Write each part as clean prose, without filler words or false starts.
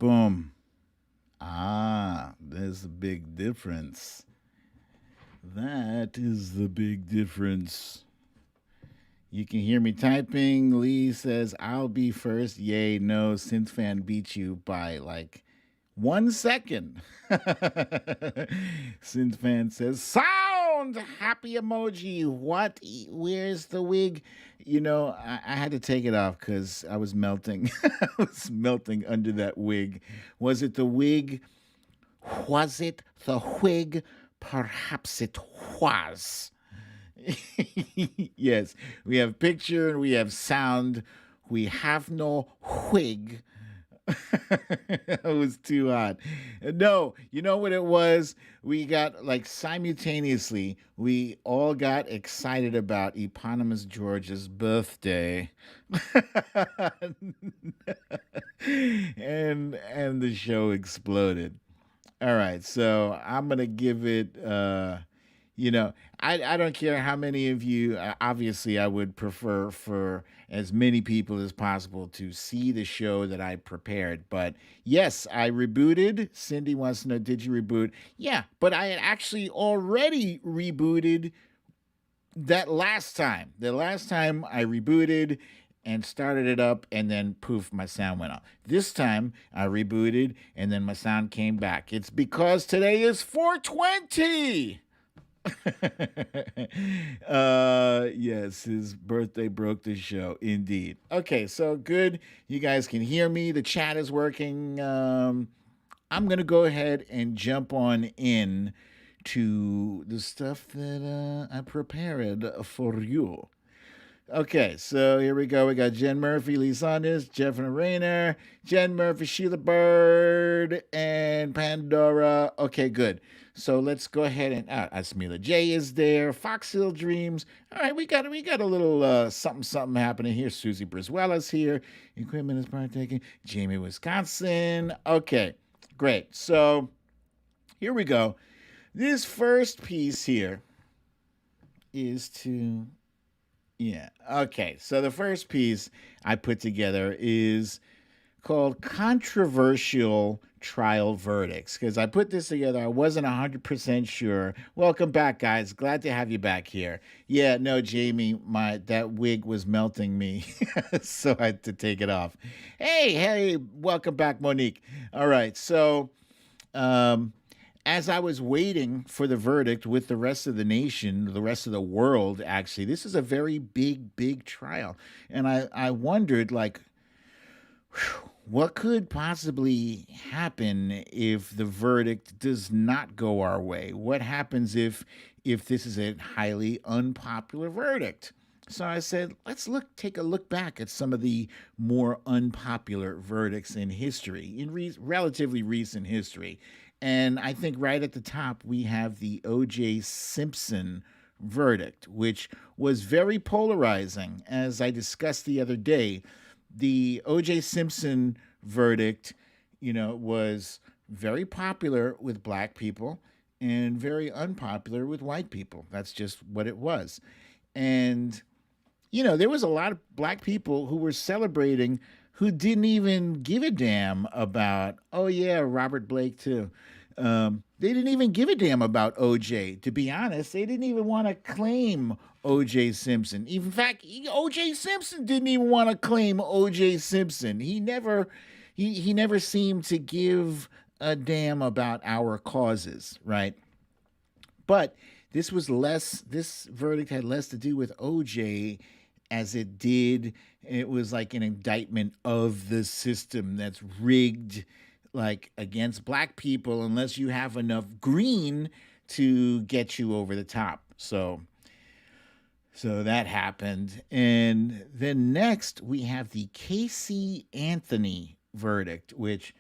Boom. Ah, there's a big difference. That is the big difference. You can hear me typing. Lee says, I'll be first. Yay, no. Synthfan beat you by like 1 second. Synthfan says, sound happy emoji. What? Where's the wig? I had to take it off because I was melting. I was melting under that wig. Was it the wig? Was it the wig? Perhaps it was. Yes, we have picture, we have sound, we have no wig. It was too hot. No, you know what it was? We got like simultaneously, we all got excited about Eponymous George's birthday. And the show exploded. All right, so I'm gonna give it. I don't care how many of you. Obviously, I would prefer for as many people as possible to see the show that I prepared. But yes, I rebooted. Cindy wants to know, did you reboot? Yeah, but I had actually already rebooted that last time. The last time I rebooted and started it up, and then poof, my sound went off. This time I rebooted, and then my sound came back. It's because today is 420. Yes, his birthday broke the show, indeed. Okay, so good. You guys can hear me. The chat is working. I'm gonna go ahead and jump on in to the stuff that I prepared for you. Okay, so here we go. We got Jen Murphy, Lee Saunders, Jeff and Rayner, Jen Murphy, Sheila Bird, and Pandora. Okay, good. So let's go ahead and Asmila J is there. Fox Hill Dreams. All right, we got a little something happening here. Susie Briswella's here. Equipment is partaking. Jamie, Wisconsin. Okay, great. So here we go. This first piece here is to yeah. Okay. So the first piece I put together is called Controversial Trial Verdicts because I put this together. I wasn't 100% sure. Welcome back, guys. Glad to have you back here. Yeah, no, Jamie, that wig was melting me, so I had to take it off. Hey, welcome back, Monique. All right. So, um, as I was waiting for the verdict with the rest of the nation, the rest of the world, actually, this is a very big trial. And I wondered, like, what could possibly happen if the verdict does not go our way? What happens if this is a highly unpopular verdict? So I said, let's take a look back at some of the more unpopular verdicts in history, in relatively recent history. And I think right at the top, we have the O.J. Simpson verdict, which was very polarizing. As I discussed the other day, the O.J. Simpson verdict, was very popular with black people and very unpopular with white people. That's just what it was. And, there was a lot of black people who were celebrating who didn't even give a damn about, oh, yeah, Robert Blake, too. They didn't even give a damn about OJ. To be honest, they didn't even want to claim OJ Simpson. In fact, OJ Simpson didn't even want to claim OJ Simpson. He never seemed to give a damn about our causes, right? But this verdict had less to do with OJ as it did. It was like an indictment of the system that's rigged, like against black people, unless you have enough green to get you over the top. So that happened. And then next we have the Casey Anthony verdict, which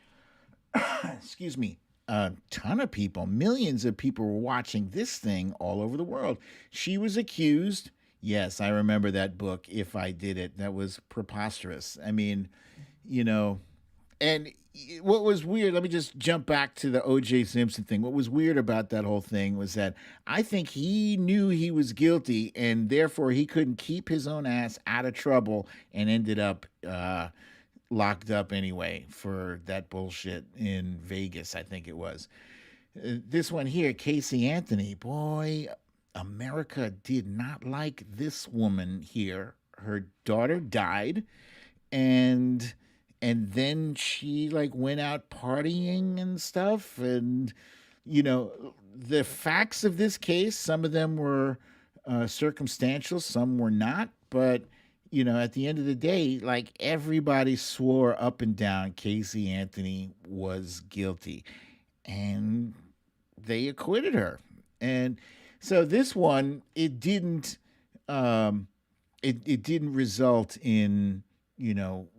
excuse me, a ton of people, millions of people were watching this thing all over the world. She was accused. Yes, I remember that book, If I Did It. That was preposterous. I mean, you know, and what was weird, let me just jump back to the O.J. Simpson thing. What was weird about that whole thing was that I think he knew he was guilty and therefore he couldn't keep his own ass out of trouble and ended up locked up anyway for that bullshit in Vegas, I think it was. This one here, Casey Anthony, boy, America did not like this woman here. Her daughter died, and then she like went out partying and stuff, and the facts of this case, some of them were circumstantial, some were not, but at the end of the day, like everybody swore up and down Casey Anthony was guilty, and they acquitted her. And so this one, um, it didn't result in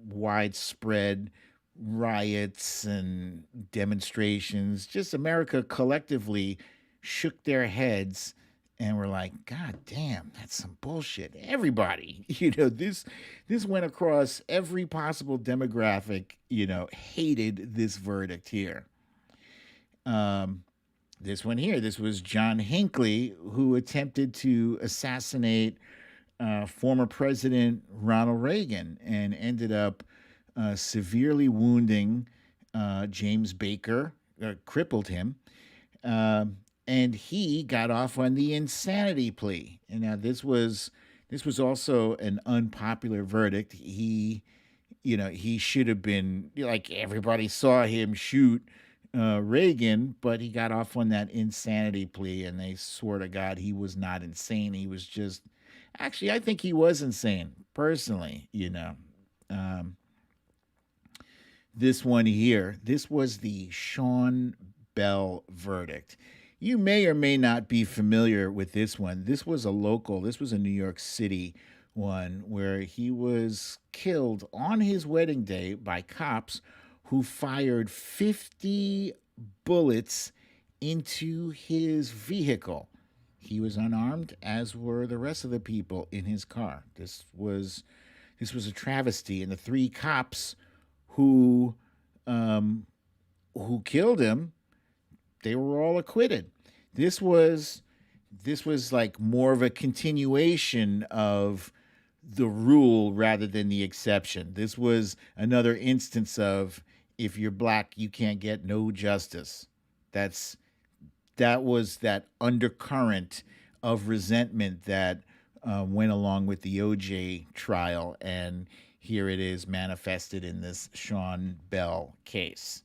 widespread riots and demonstrations. Just America collectively shook their heads and were like, God damn, that's some bullshit. Everybody, this went across every possible demographic, hated this verdict here. Um, this one here, this was John Hinckley, who attempted to assassinate former President Ronald Reagan and ended up severely wounding James Baker, crippled him, and he got off on the insanity plea. And now this was also an unpopular verdict. He should have been, like, everybody saw him shoot Reagan, but he got off on that insanity plea, and they swore to God he was not insane. He was just, actually, I think he was insane, personally. Um, this one here, this was the Sean Bell verdict. You may or may not be familiar with this one. This was a New York City one where he was killed on his wedding day by cops who fired 50 bullets into his vehicle. He was unarmed, as were the rest of the people in his car. This was a travesty, and the three cops who um, who killed him, they were all acquitted. This was this was like more of a continuation of the rule rather than the exception. This was another instance of, if you're black, you can't get no justice. That's that was that undercurrent of resentment that went along with the OJ trial, and here it is manifested in this Sean Bell case.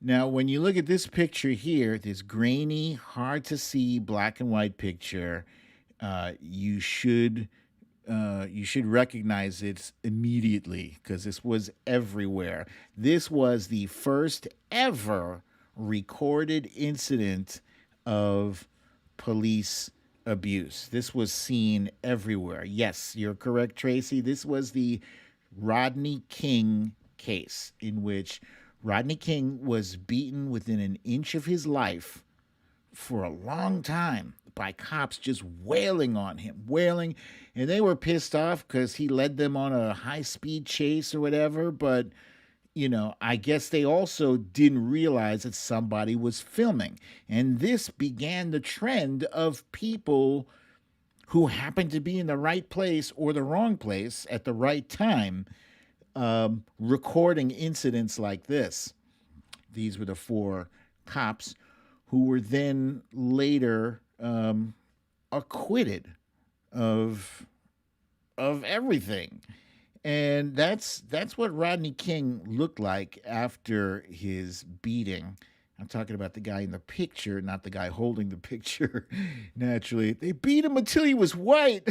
Now, when you look at this picture here, this grainy, hard to see black and white picture, you should recognize it immediately because this was everywhere. This was the first ever recorded incident of police abuse. This was seen everywhere. Yes, you're correct, Tracy. This was the Rodney King case, in which Rodney King was beaten within an inch of his life for a long time by cops just wailing on him, wailing. And they were pissed off because he led them on a high speed chase or whatever. But, I guess they also didn't realize that somebody was filming. And this began the trend of people who happened to be in the right place or the wrong place at the right time, recording incidents like this. These were the four cops who were then later acquitted of everything. And that's what Rodney King looked like after his beating. I'm talking about the guy in the picture, not the guy holding the picture. Naturally, they beat him until he was white.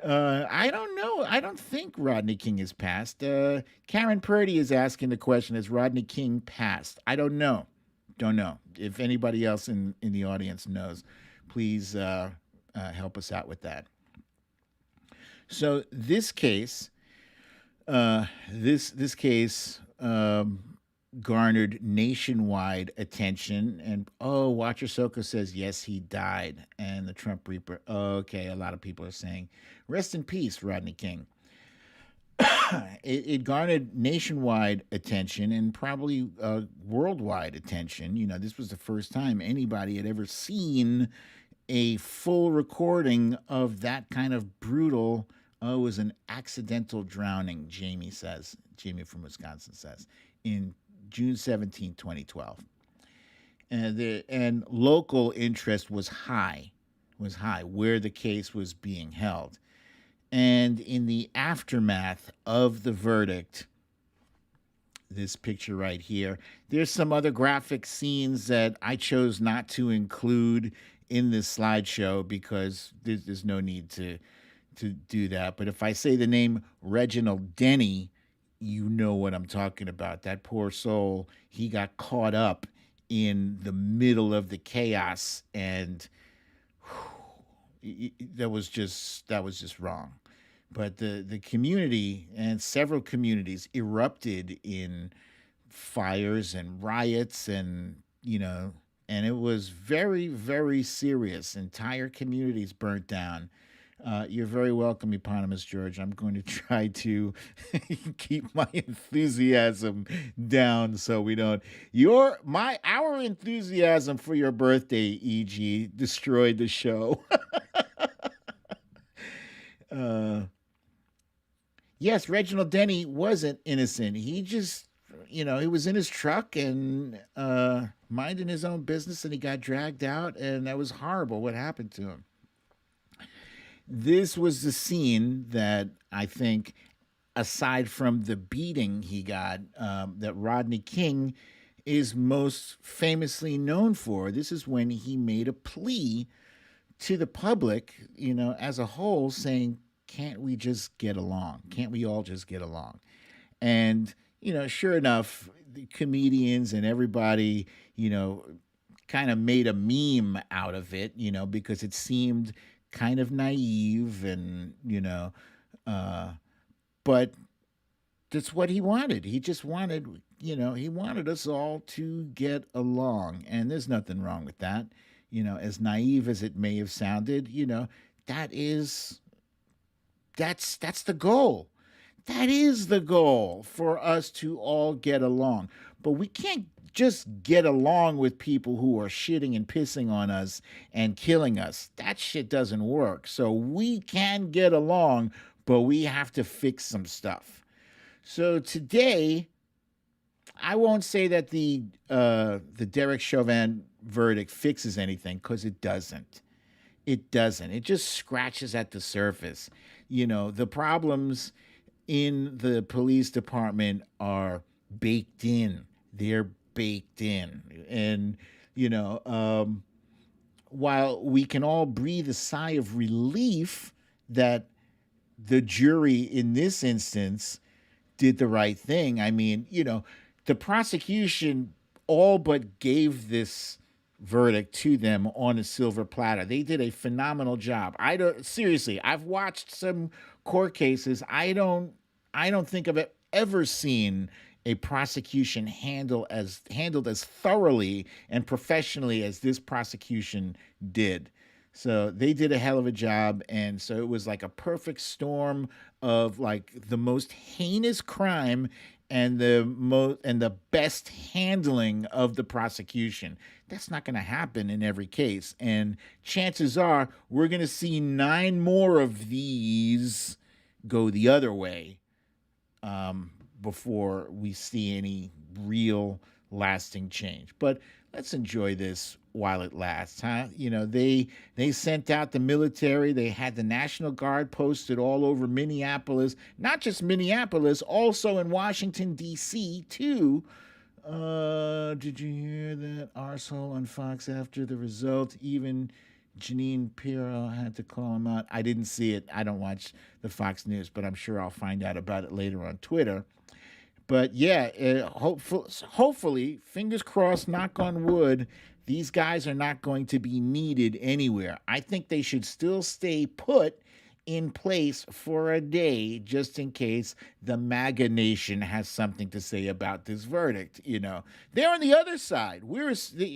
I don't know. I don't think Rodney King is passed. Karen Purdy is asking the question: Is Rodney King passed? I don't know. Don't know. If anybody else in the audience knows, please help us out with that. So this case, this case garnered nationwide attention. And Watcher Soko says yes, he died, and the Trump Reaper. Okay, a lot of people are saying rest in peace, Rodney King. It garnered nationwide attention and probably worldwide attention. This was the first time anybody had ever seen a full recording of that kind of brutal Oh, it was an accidental drowning, Jamie from Wisconsin says, in June 17, 2012. And local interest was high where the case was being held. And in the aftermath of the verdict, this picture right here, there's some other graphic scenes that I chose not to include in this slideshow because there's no need to do that. But if I say the name Reginald Denny, you know what I'm talking about. That poor soul, he got caught up in the middle of the chaos, and that was just wrong. But the community and several communities erupted in fires and riots, and it was very, very serious. Entire communities burnt down. You're very welcome, Eponymous George. I'm going to try to keep my enthusiasm down so we don't. Our enthusiasm for your birthday, EG, destroyed the show. uh, yes, Reginald Denny wasn't innocent. He just, he was in his truck and minding his own business, and he got dragged out, and that was horrible what happened to him. This was the scene that I think, aside from the beating he got, that Rodney King is most famously known for. This is when he made a plea to the public, as a whole, saying, can't we just get along? Can't we all just get along? And, sure enough, the comedians and everybody, kind of made a meme out of it, because it seemed kind of naive and, but that's what he wanted. He just wanted, he wanted us all to get along. And there's nothing wrong with that. As naive as it may have sounded, that is that's the goal. That is the goal, for us to all get along. But we can't just get along with people who are shitting and pissing on us and killing us. That shit doesn't work. So we can get along, but we have to fix some stuff. So today, I won't say that the Derek Chauvin verdict fixes anything, because it doesn't. It doesn't. It just scratches at the surface. The problems in the police department are baked in. They're baked in. And, while we can all breathe a sigh of relief that the jury in this instance did the right thing, I mean, the prosecution all but gave this verdict to them on a silver platter. They did a phenomenal job. I don't seriously, I've watched some court cases. I don't think I've ever seen a prosecution handled as thoroughly and professionally as this prosecution did. So they did a hell of a job, and so it was like a perfect storm of like the most heinous crime and the best handling of the prosecution. That's not going to happen in every case, and chances are we're going to see 9 more of these go the other way, before we see any real lasting change. But let's enjoy this while it lasts, huh? They sent out the military. They had the National Guard posted all over Minneapolis, not just Minneapolis, also in Washington, D.C., too. Did you hear that arsehole on Fox after the result? Even Janine Pirro had to call him out. I didn't see it. I don't watch the Fox News, but I'm sure I'll find out about it later on Twitter. But yeah, hopefully, fingers crossed, knock on wood, these guys are not going to be needed anywhere. I think they should still stay put in place for a day, just in case the MAGA nation has something to say about this verdict. They're on the other side.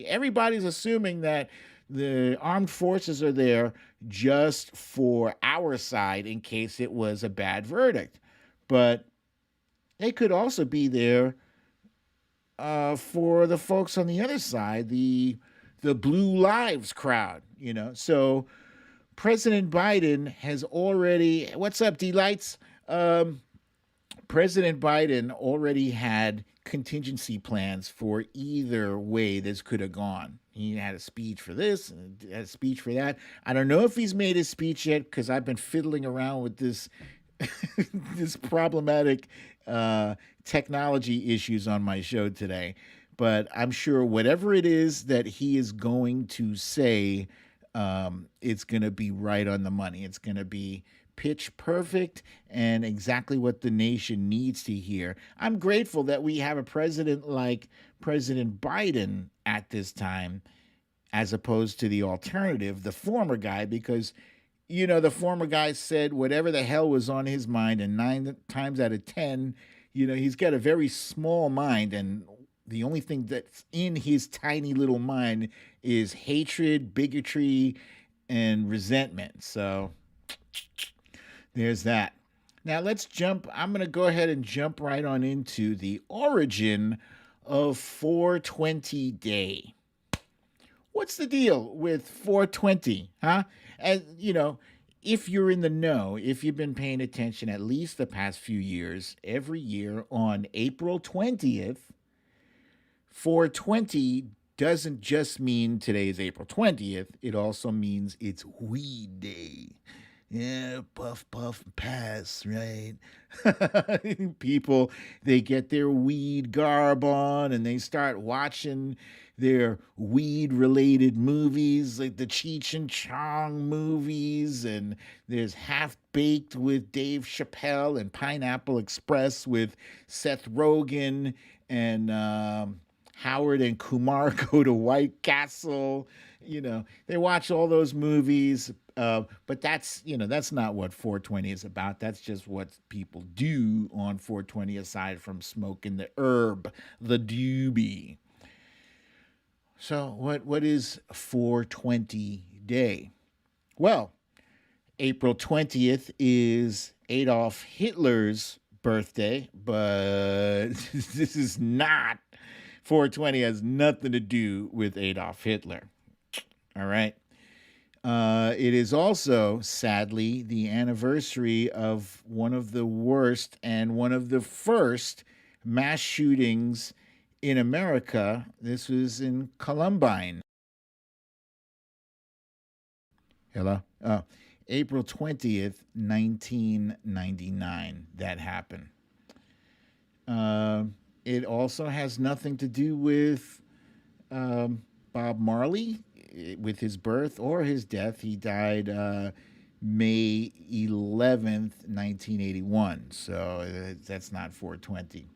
Everybody's assuming that the armed forces are there just for our side in case it was a bad verdict. But they could also be there for the folks on the other side, the Blue Lives crowd. So President Biden has already. What's up, D-Lights? Um, President Biden already had contingency plans for either way this could have gone. He had a speech for this and had a speech for that. I don't know if he's made his speech yet because I've been fiddling around with this this problematic uh, technology issues on my show today. But I'm sure whatever it is that he is going to say, it's going to be right on the money. It's going to be pitch perfect and exactly what the nation needs to hear. I'm grateful that we have a president like President Biden at this time, as opposed to the alternative, the former guy, because the former guy said whatever the hell was on his mind, and 9 times out of 10, he's got a very small mind, and the only thing that's in his tiny little mind is hatred, bigotry, and resentment. So there's that. Now let's jump. I'm going to go ahead and jump right on into the origin of 420 Day. What's the deal with 420, huh? As if you're in the know, if you've been paying attention at least the past few years, every year on April 20th, 420 doesn't just mean today is April 20th, it also means it's Weed Day. Yeah, puff, puff, pass, right? People, they get their weed garb on and they start watching their weed related movies like the Cheech and Chong movies, and there's Half Baked with Dave Chappelle and Pineapple Express with Seth Rogen, and Howard and Kumar go to White Castle. They watch all those movies, but that's not what 420 is about. That's just what people do on 420, aside from smoking the herb, the doobie. So what is 420 Day? Well, April 20th is Adolf Hitler's birthday, but this is not 420, has nothing to do with Adolf Hitler. All right. It is also, sadly, the anniversary of one of the worst and one of the first mass shootings in America. This was in Columbine. Hello? April 20th, 1999, that happened. It also has nothing to do with Bob Marley, with his birth or his death. He died May 11th, 1981. So that's not 420.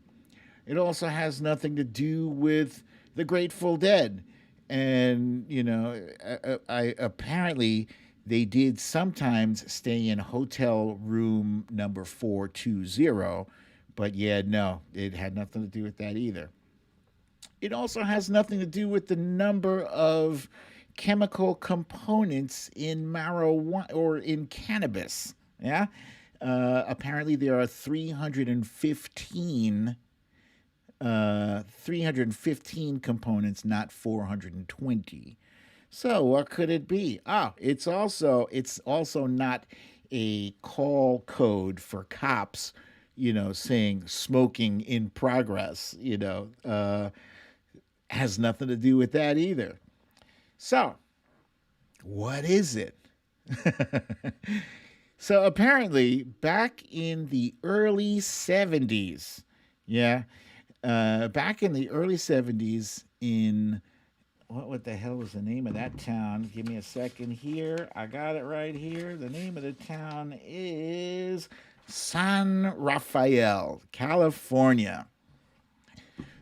It also has nothing to do with the Grateful Dead. And, I apparently they did sometimes stay in hotel room number 420, but yeah, no, it had nothing to do with that either. It also has nothing to do with the number of chemical components in marijuana or in cannabis. Yeah. Apparently, there are 315 components, not 420. So what could it be? It's also not a call code for cops, saying smoking in progress. Has nothing to do with that either. So, what is it? So apparently, back in the early 70s, yeah, back in the early 70s, in what the hell was the name of that town? Give me a second here. I got it right here. The name of the town is San Rafael, California.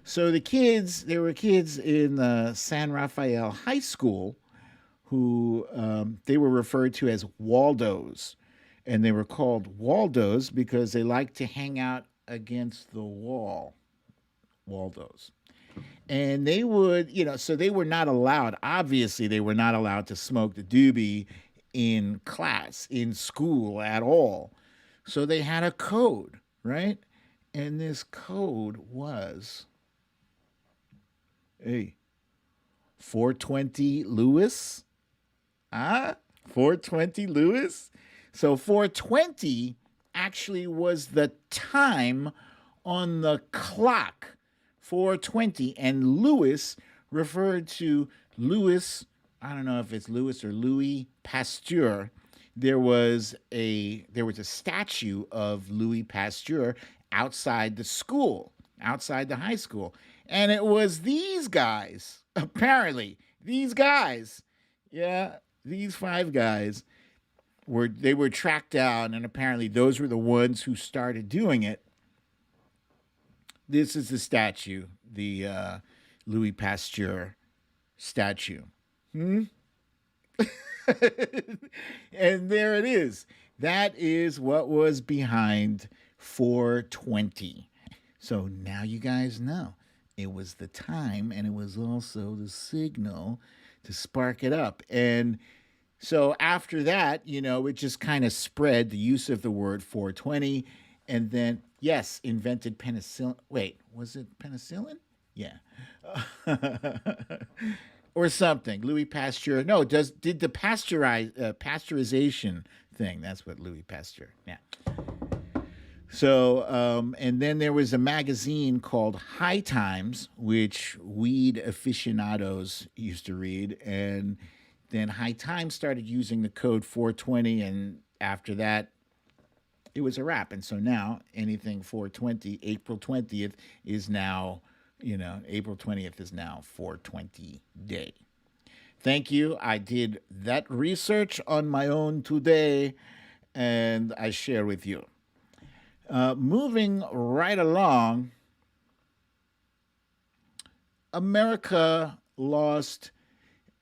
So there were kids in San Rafael High School who they were referred to as Waldos, and they were called Waldos because they liked to hang out against the wall. Waldos. And they would, so they were not allowed, obviously, they were not allowed to smoke the doobie in class, in school at all. So they had a code, right? And this code was, hey, 420 Lewis, ah, 420 Lewis? So 420 actually was the time on the clock. 420. And Lewis referred to Louis, I don't know if it's Louis or Louis Pasteur. There was a statue of Louis Pasteur outside the school, outside the high school. And it was these guys, apparently, these guys, yeah, these five guys were tracked down, and apparently those were the ones who started doing it. This is the statue, the Louis Pasteur statue. Hmm? And there it is. That is what was behind 420. So now you guys know it was the time, and it was also the signal to spark it up. And so after that, it just kind of spread the use of the word 420. And then, yes, invented penicillin. Wait, was it penicillin? Yeah. Or something. Louis Pasteur. No, did the pasteurization thing. That's what Louis Pasteur. Yeah. So, and then there was a magazine called High Times, which weed aficionados used to read. And then High Times started using the code 420. And after that, it was a wrap. And so now anything 420, April 20th is now, April 20th is now 420 day. Thank you. I did that research on my own today, and I share with you. Moving right along, America lost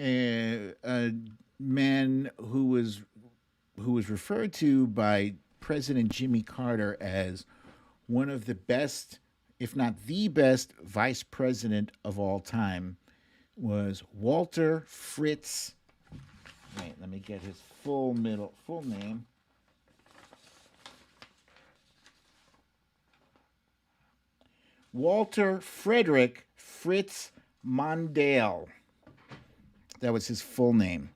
a man who was referred to by President Jimmy Carter as one of the best, if not the best, vice president of all time, was Walter Fritz. Wait, let me get his full name. Walter Frederick Fritz Mondale. That was his full name.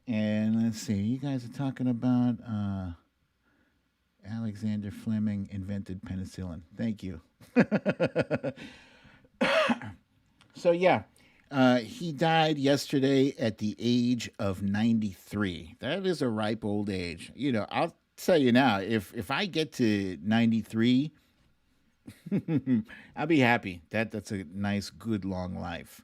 And let's see, you guys are talking about Alexander Fleming invented penicillin. Thank you. So, yeah, he died yesterday at the age of 93. That is a ripe old age. I'll tell you now, if I get to 93, I'll be happy. That's a nice, good, long life.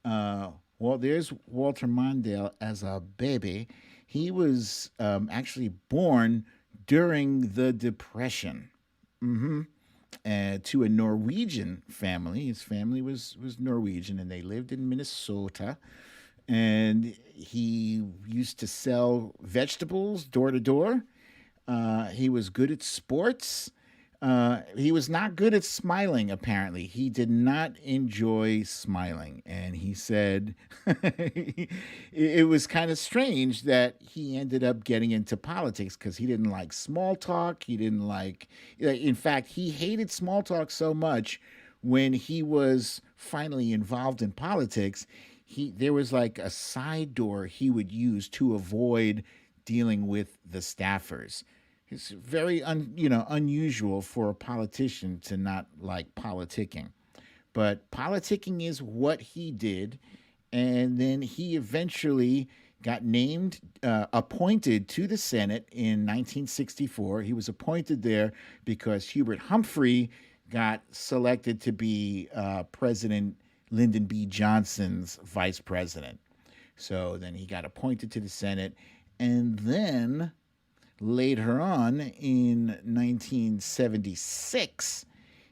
Well, there's Walter Mondale as a baby. He was actually born during the Depression. Hmm. To a Norwegian family. His family was Norwegian, and they lived in Minnesota. And he used to sell vegetables door to door. He was good at sports. He was not good at smiling, apparently. He did not enjoy smiling. And he said it was kind of strange that he ended up getting into politics because he didn't like small talk. He didn't like, in fact, he hated small talk so much when he was finally involved in politics. There was like a side door he would use to avoid dealing with the staffers. It's very unusual for a politician to not like politicking. But politicking is what he did. And then he eventually got appointed to the Senate in 1964. He was appointed there because Hubert Humphrey got selected to be President Lyndon B. Johnson's vice president. So then he got appointed to the Senate. And then later on, in 1976,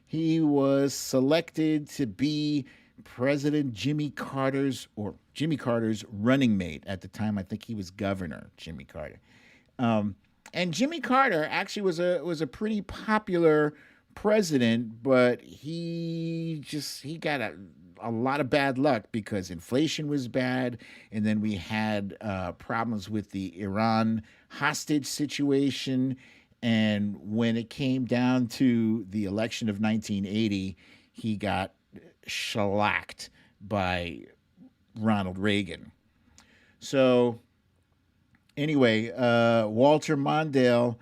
he was selected to be Jimmy Carter's running mate. At the time, I think he was governor, Jimmy Carter. And Jimmy Carter actually was a pretty popular president, but he got a lot of bad luck because inflation was bad, and then we had problems with the Iran hostage situation. And when it came down to the election of 1980, he got shellacked by Ronald Reagan. So Anyway, Walter Mondale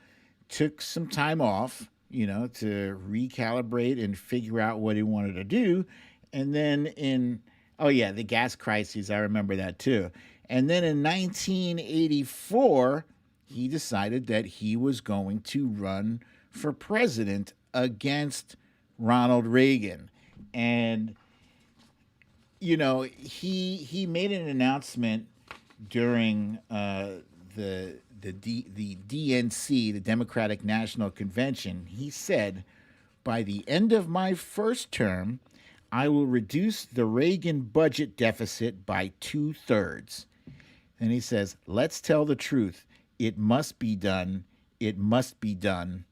took some time off, to recalibrate and figure out what he wanted to do. And then oh yeah, the gas crises, I remember that too. And then in 1984, he decided that he was going to run for president against Ronald Reagan. And he made an announcement during the DNC, the Democratic National Convention. He said, "By the end of my first term, I will reduce the Reagan budget deficit by 2/3." And he says, "Let's tell the truth. It must be done. It must be done.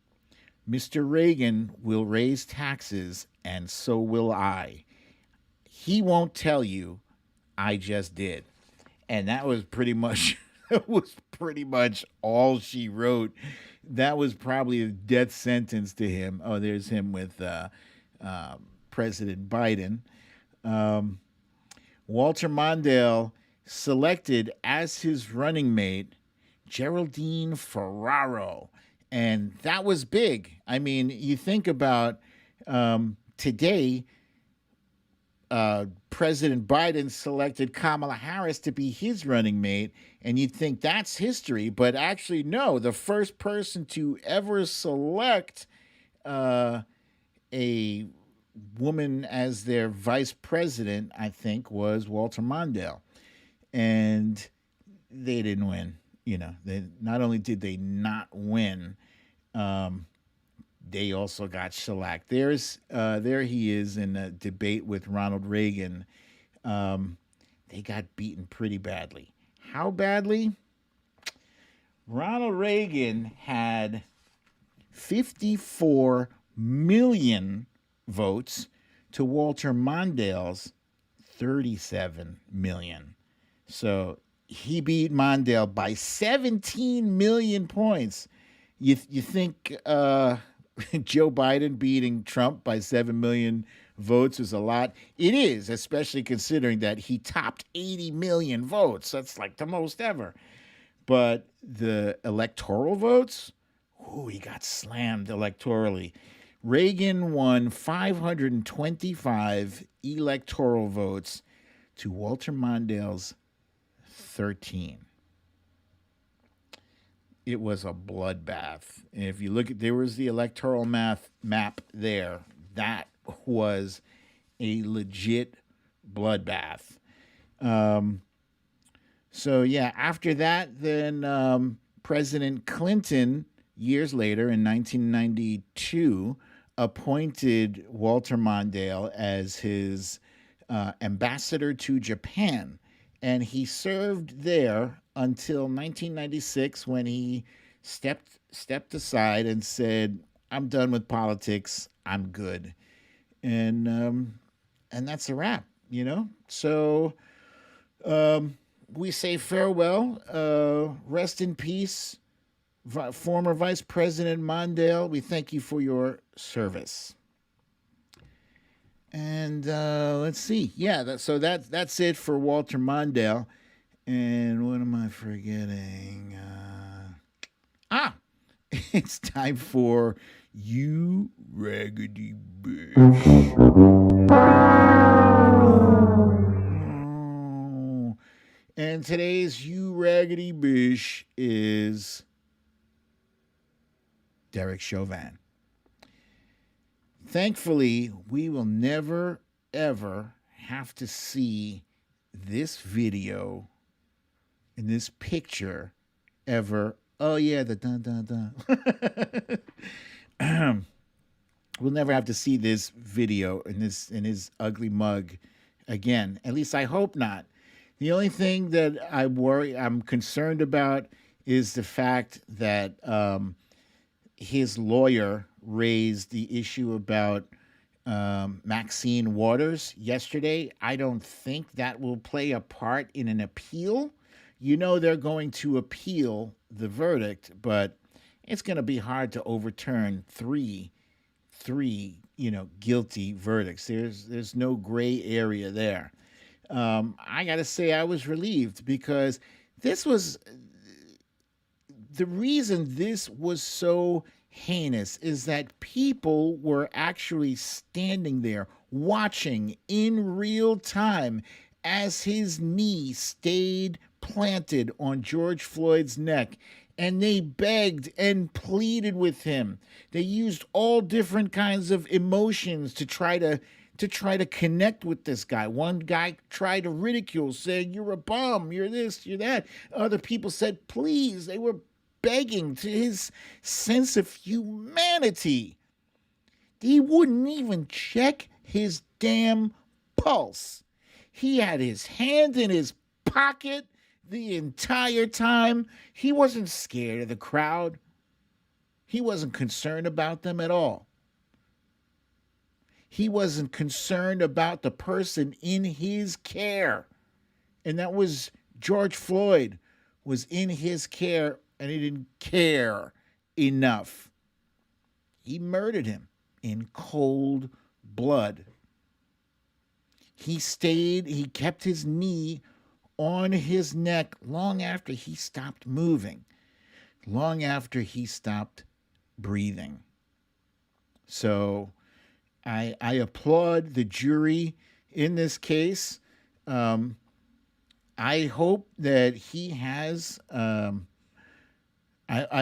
Mr. Reagan will raise taxes, and so will I. He won't tell you. I just did." And that was pretty much that was pretty much all she wrote. That was probably a death sentence to him. Oh, there's him with President Biden. Um, Walter Mondale selected as his running mate Geraldine Ferraro. And that was big. I mean, you think about today, President Biden selected Kamala Harris to be his running mate, and you'd think that's history, but actually, no. The first person to ever select uh, a woman as their vice president, I think, was Walter Mondale, and they didn't win. They not only did they not win, um, they also got shellacked. There he is in a debate with Ronald Reagan. Um, they got beaten pretty badly. How badly? Ronald Reagan had 54 million votes to Walter Mondale's 37 million. So he beat Mondale by 17 million points. You think Joe Biden beating Trump by 7 million votes is a lot? It is, especially considering that he topped 80 million votes. That's like the most ever. But the electoral votes, he got slammed electorally. Reagan won 525 electoral votes to Walter Mondale's 13. It was a bloodbath. And if you look at, there was the electoral map there. That was a legit bloodbath. Um, so yeah, after that, then President Clinton, years later in 1992, appointed Walter Mondale as his ambassador to Japan, and he served there until 1996 when he stepped aside and said, "I'm done with politics. I'm good," and that's a wrap. So we say farewell. Rest in peace, former Vice President Mondale. We thank you for your service. And let's see. Yeah, that's it for Walter Mondale. And what am I forgetting? It's time for You Raggedy Bitch. Oh. And today's You Raggedy Bitch is Derek Chauvin. Thankfully, we will never, ever have to see this video and this picture ever. Oh, yeah, the dun dun dun. We'll never have to see this video in his ugly mug again. At least I hope not. The only thing that I'm concerned about is the fact that his lawyer raised the issue about Maxine Waters yesterday. I don't think that will play a part in an appeal. They're going to appeal the verdict, but it's going to be hard to overturn three guilty verdicts. There's no gray area there. I got to say I was relieved because this was the reason this was so heinous is that people were actually standing there watching in real time as his knee stayed planted on George Floyd's neck, and they begged and pleaded with him. They used all different kinds of emotions to try to connect with this guy. One guy tried to ridicule, saying, "You're a bum, you're this, you're that." Other people said, "Please." They were begging to his sense of humanity. He wouldn't even check his damn pulse. He had his hand in his pocket the entire time. He wasn't scared of the crowd. He wasn't concerned about them at all. He wasn't concerned about the person in his care. And that was George Floyd was in his care, and he didn't care enough. He murdered him in cold blood. He kept his knee on his neck long after he stopped moving, long after he stopped breathing. So I applaud the jury in this case. I hope that he has. I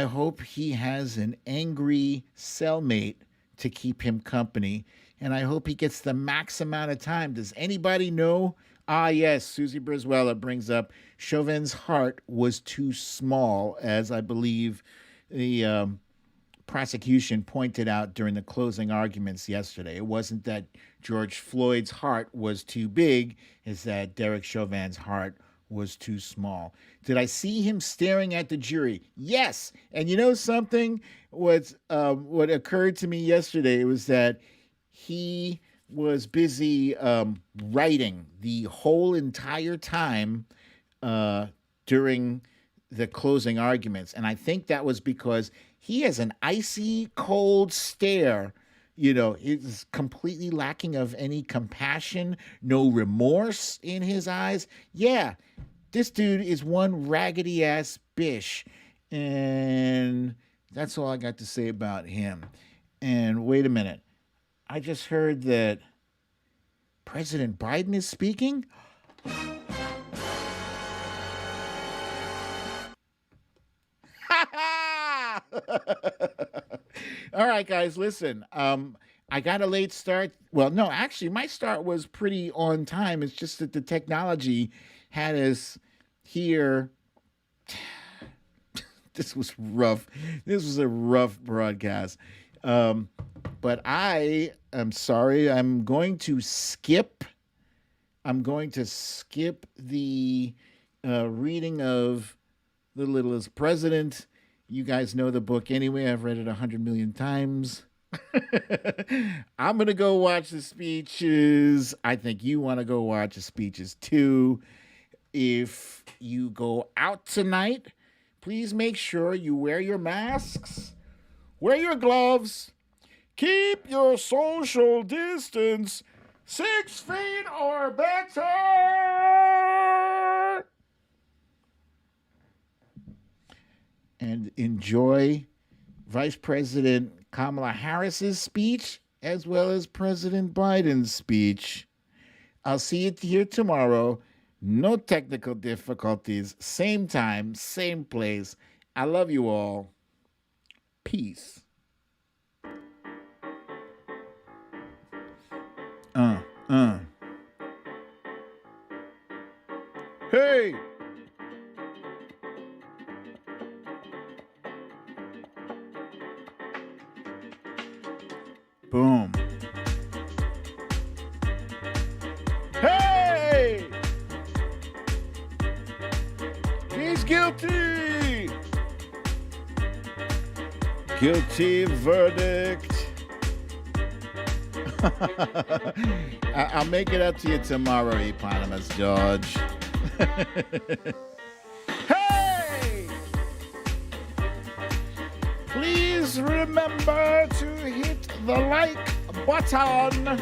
hope he has an angry cellmate to keep him company, and I hope he gets the max amount of time. Does anybody know? Ah, yes, Susie Brizuela brings up Chauvin's heart was too small, as I believe the prosecution pointed out during the closing arguments yesterday. It wasn't that George Floyd's heart was too big, it's that Derek Chauvin's heart was too small. Did I see him staring at the jury? Yes. And you know something? What occurred to me yesterday was that he was busy writing the whole entire time during the closing arguments. And I think that was because he has an icy cold stare. He's completely lacking of any compassion, no remorse in his eyes. Yeah, this dude is one raggedy ass bish. And that's all I got to say about him. And wait a minute. I just heard that President Biden is speaking. All right, guys, listen. I got a late start. Well, no, actually, my start was pretty on time. It's just that the technology had us here. This was rough. This was a rough broadcast. But I am sorry. I'm going to skip the reading of The Littlest President. You guys know the book anyway. I've read it 100 million times. I'm going to go watch the speeches. I think you want to go watch the speeches too. If you go out tonight, please make sure you wear your masks, wear your gloves, keep your social distance 6 feet or better. And enjoy Vice President Kamala Harris's speech as well as President Biden's speech. I'll see you here tomorrow. No technical difficulties. Same time, same place. I love you all. Peace. Hey! Boom. Hey! He's guilty! Guilty verdict. I'll make it up to you tomorrow, Eponymous George. Hey! Please remember to hit the like button.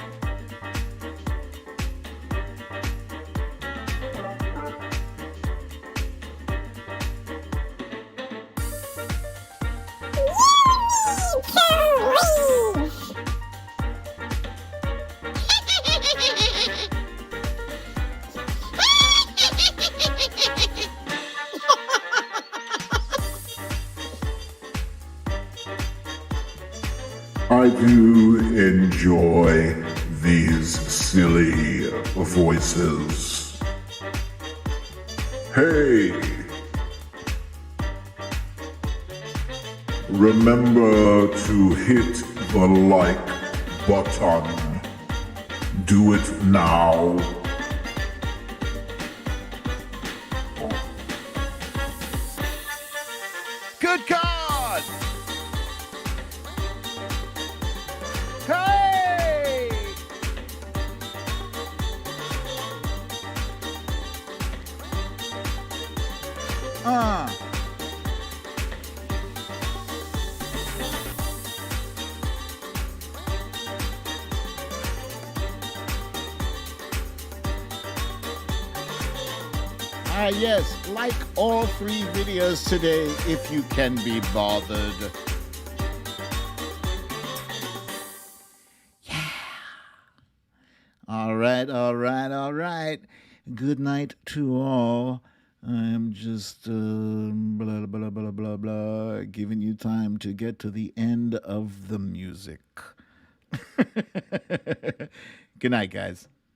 I do enjoy these silly voices. Hey! Remember to hit the like button. Do it now. Good God! Hey! Yes, like all 3 videos today if you can be bothered. Yeah. All right. Good night to all. I'm just blah, blah, blah, blah, blah, giving you time to get to the end of the music. Good night, guys.